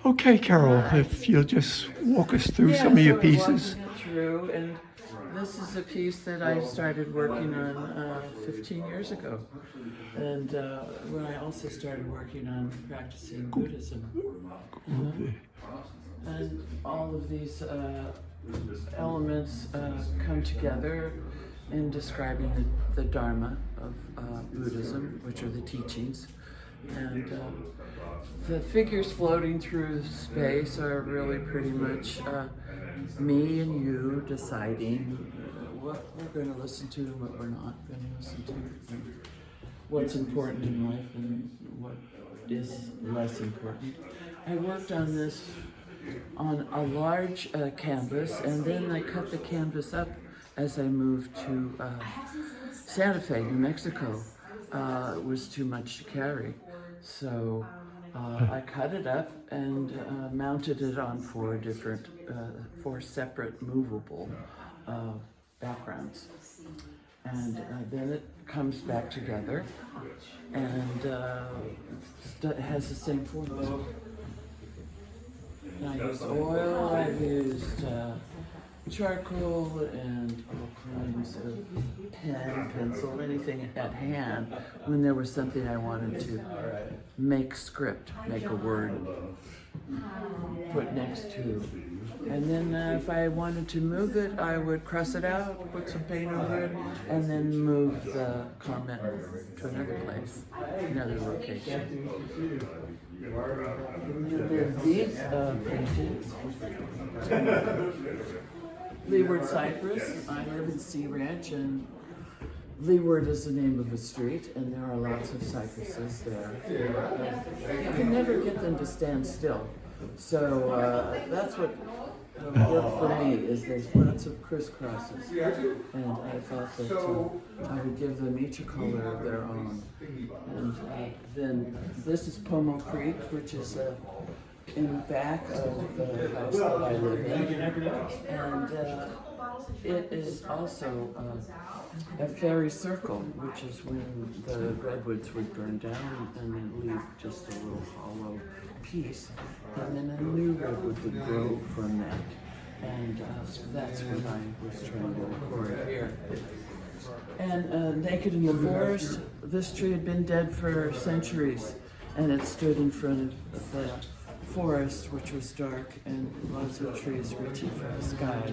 Okay, Carol, if you'll just walk us through some of your pieces. Through, and this is a piece that I started working on 15 years ago, and when I also started working on practicing Buddhism. And all of these elements come together in describing the Dharma of Buddhism, which are the teachings. And the figures floating through space are really pretty much me and you deciding what we're going to listen to and what we're not going to listen to, and what's important in life and what is less important. I worked on this on a large canvas, and then I cut the canvas up as I moved to Santa Fe, New Mexico. It was too much to carry. So I cut it up and mounted it on four separate movable backgrounds. And then it comes back together and it has the same form. I used oil, I've used charcoal and all kinds of pen, pencil, anything at hand when there was something I wanted to make script, make a word, put next to. And then if I wanted to move it, I would cross it out, put some paint over it, and then move the comment to another place, another location. And then these paintings, Leeward Cypress. I live in Sea Ranch, and Leeward is the name of a street, and there are lots of cypresses there. You can never get them to stand still. So that's what worked for me, is there's lots of crisscrosses. And I thought that I would give them each a color of their own. And then this is Pomo Creek, which is in back of the house that I live in, and it is also a fairy circle, which is when the redwoods would burn down and then leave just a little hollow piece, and then a new redwood would grow from that, and that's what I was trying to record here. And Naked in the Forest, this tree had been dead for centuries, and it stood in front of the forest, which was dark, and lots of trees reaching for the sky,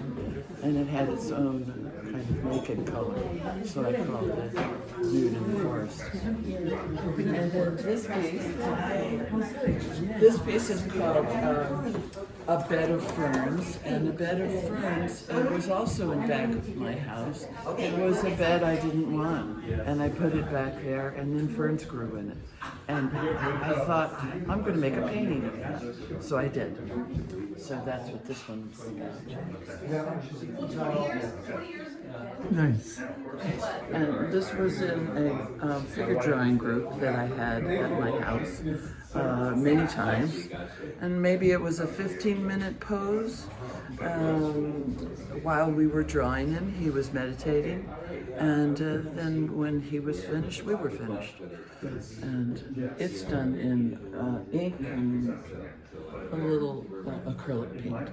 and it had its own kind of naked color, so I called it Nude in the Forest. And then this piece is called A Bed of Ferns, and a bed of ferns was also in back of my house. It was a bed I didn't want, and I put it back there, and then ferns grew in it. And I thought, I'm going to make a painting of that. So I did. So that's what this one was about. Nice. And this was in a figure drawing group that I had at my house many times. And maybe it was a 15-minute pose. While we were drawing him, he was meditating. And then when he was finished, we were finished. And it's done in ink and a little acrylic paint.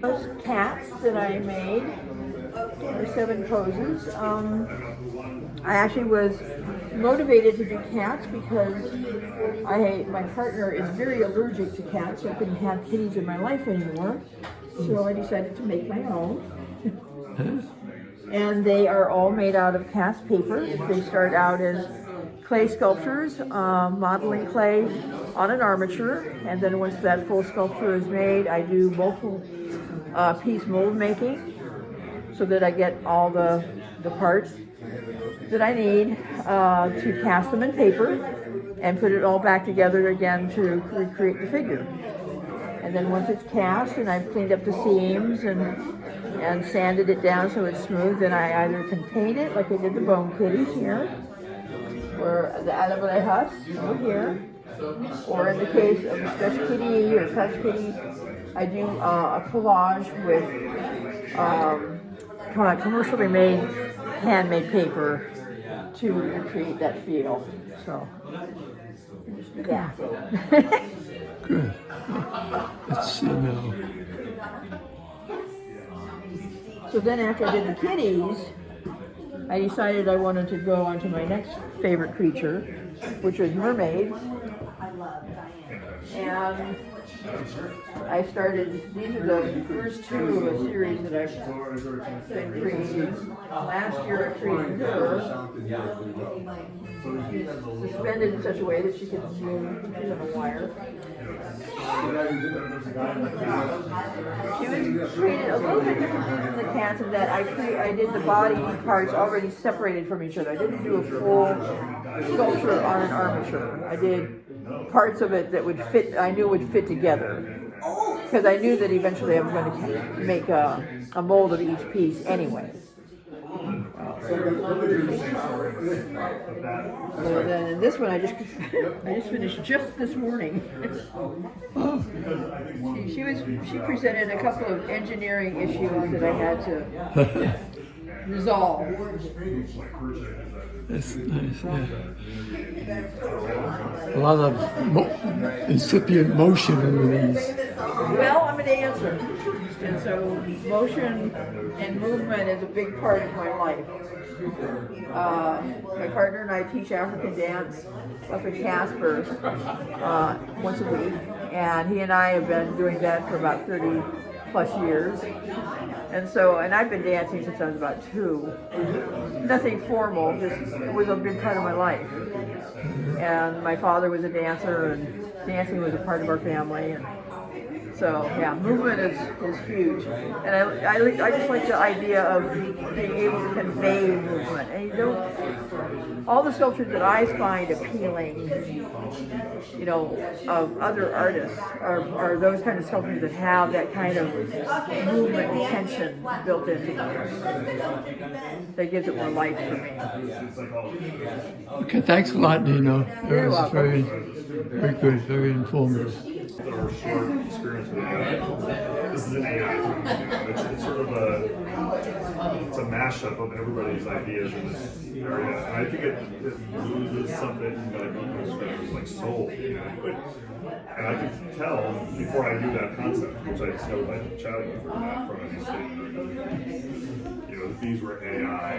Those cats that I made, the 7 poses, I actually was motivated to do cats because my partner is very allergic to cats, so I couldn't have kitties in my life anymore. So I decided to make my own. And they are all made out of cast paper. They start out as clay sculptures, modeling clay on an armature, and then once that full sculpture is made, I do multiple piece mold making so that I get all the parts that I need to cast them in paper and put it all back together again to recreate the figure. And then once it's cast and I've cleaned up the seams and sanded it down so it's smooth, then I either can paint it like I did the bone kitties here, or the Alabarejas over here, or in the case of a stretch kitty or touch kitty, I do a collage with commercially made handmade paper to create that feel. So, yeah. good. Let's see now. So then after I did the kitties, I decided I wanted to go on to my next favorite creature, which was mermaids. And I started, these are the first two of a series that I've been creating. Last year I created her. She's suspended in such a way that she can move. She's on a wire. She was created a little bit differently than the cats in that I did the body parts already separated from each other. I didn't do a full sculpture on an armature. I did parts of it that would fit, I knew would fit together. Because I knew that eventually I was going to make a mold of each piece anyway. So then in this one I just finished just this morning. She presented a couple of engineering issues that I had to resolve. That's nice, yeah. A lot of incipient motion in these. Well, I'm a dancer, and so motion and movement is a big part of my life. My partner and I teach African dance up in Casper once a week, and he and I have been doing that for about 30 plus years. And so, and I've been dancing since I was about 2. Nothing formal, just it was a big part of my life. And my father was a dancer, and dancing was a part of our family. And so, yeah, movement is huge. And I just like the idea of being able to convey movement. And you don't, all the sculptures that I find appealing, you know, of other artists are those kind of sculptures that have that kind of movement and tension built into them. That gives it more life for me. Okay, thanks a lot, Neno. It was very, very good, very informative. Our short experience with AI. This is an AI thing. It's sort of a mashup of everybody's ideas in this area, and I think it loses something that I describe as soul. And I could tell before I knew that concept, which I discovered by chatting from that from a statement, that these were AI.